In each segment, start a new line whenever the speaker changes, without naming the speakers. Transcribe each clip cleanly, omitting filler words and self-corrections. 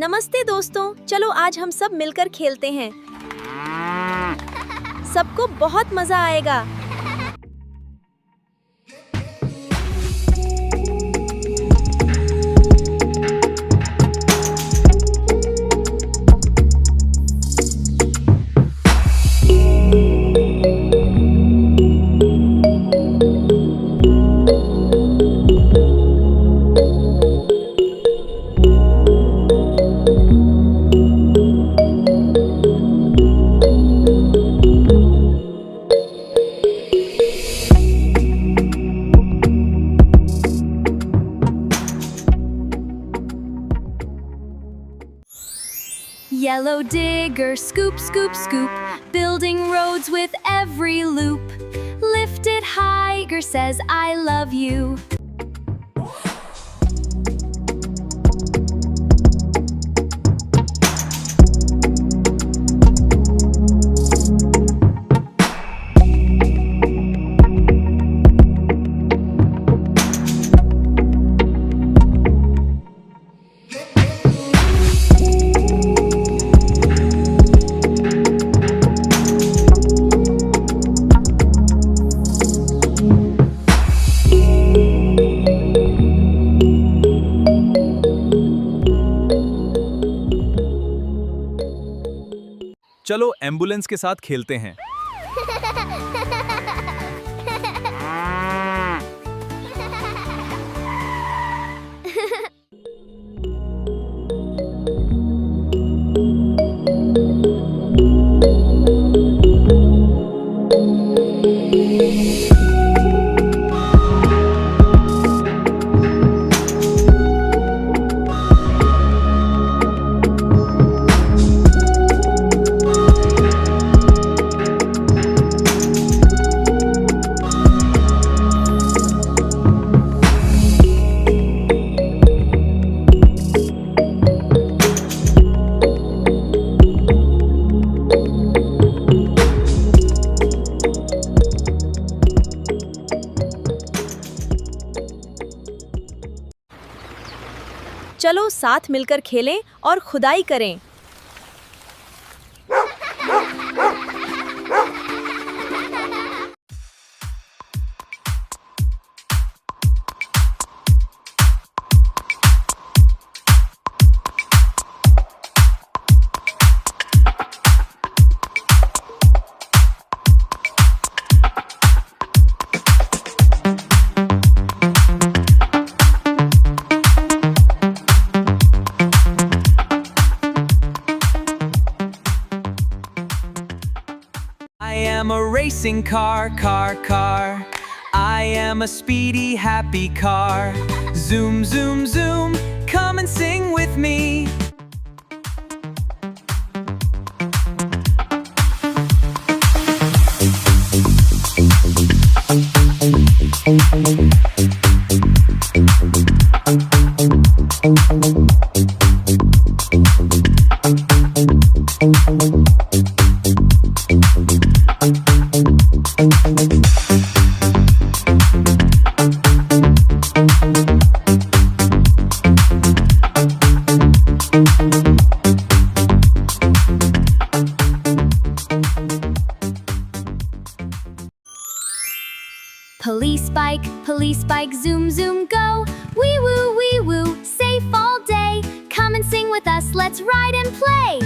नमस्ते दोस्तों, चलो आज हम सब मिलकर खेलते हैं। सबको बहुत मजा आएगा।
Yellow digger, scoop, scoop, scoop, building roads with every loop. Lifted high, Eicher says, I love you.
चलो एम्बुलेंस के साथ खेलते हैं।
चलो साथ मिलकर खेलें और खुदाई करें।
I am a racing car, car, car. I am a speedy, happy car. Zoom, zoom, zoom, come and sing with me.
Police bike, zoom, zoom, go. Wee woo, safe all day. Come and sing with us, let's ride and play.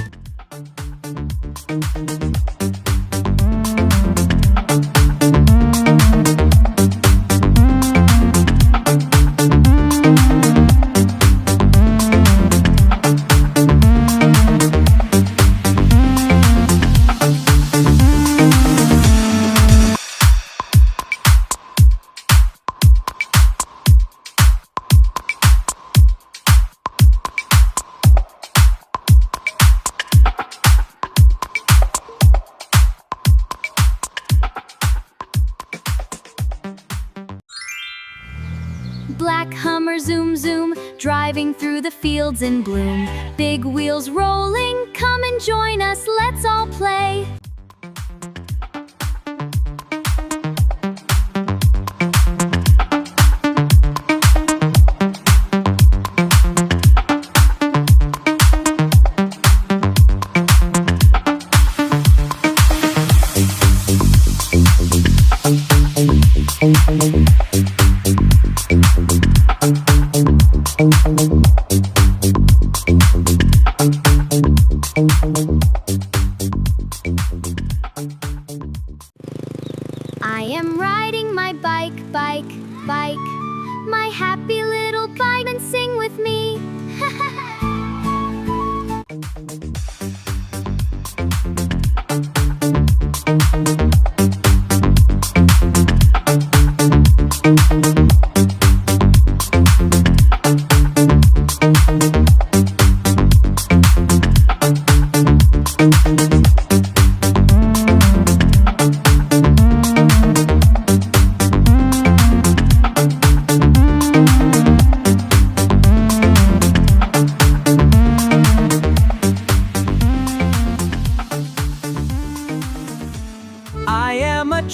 Black Hummer, zoom, zoom, driving through the fields in bloom. Big wheels rolling, come and join us, let's all play.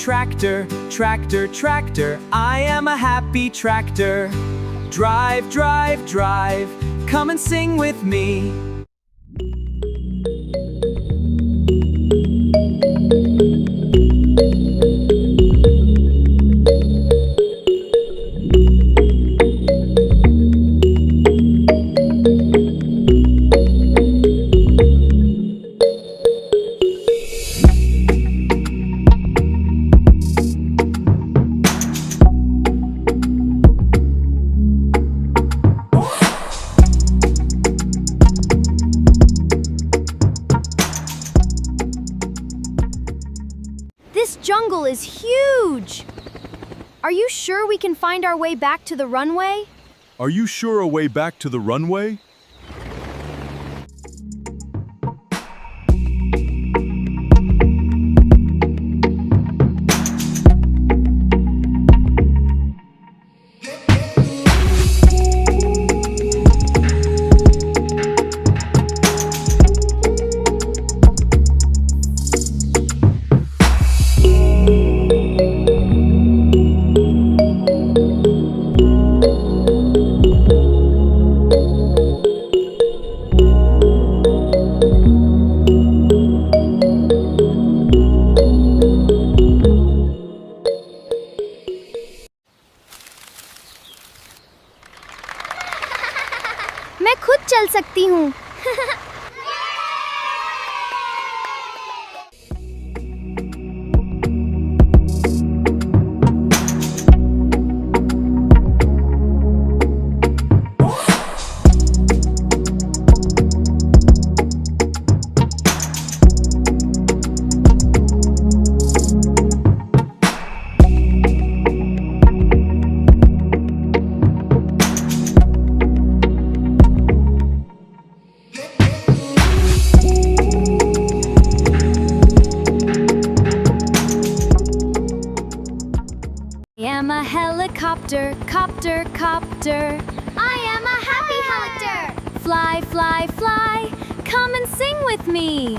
tractor, tractor, tractor. I am a happy tractor. Drive, drive, drive. Come and sing with me.
This jungle is huge! Are you sure we can find our way back to the runway?
Are you sure a way back to the runway?
मैं खुद चल सकती हूँ।
I am a helicopter, copter, copter. I am a happy helicopter. Fly, fly, fly. Come and sing with me.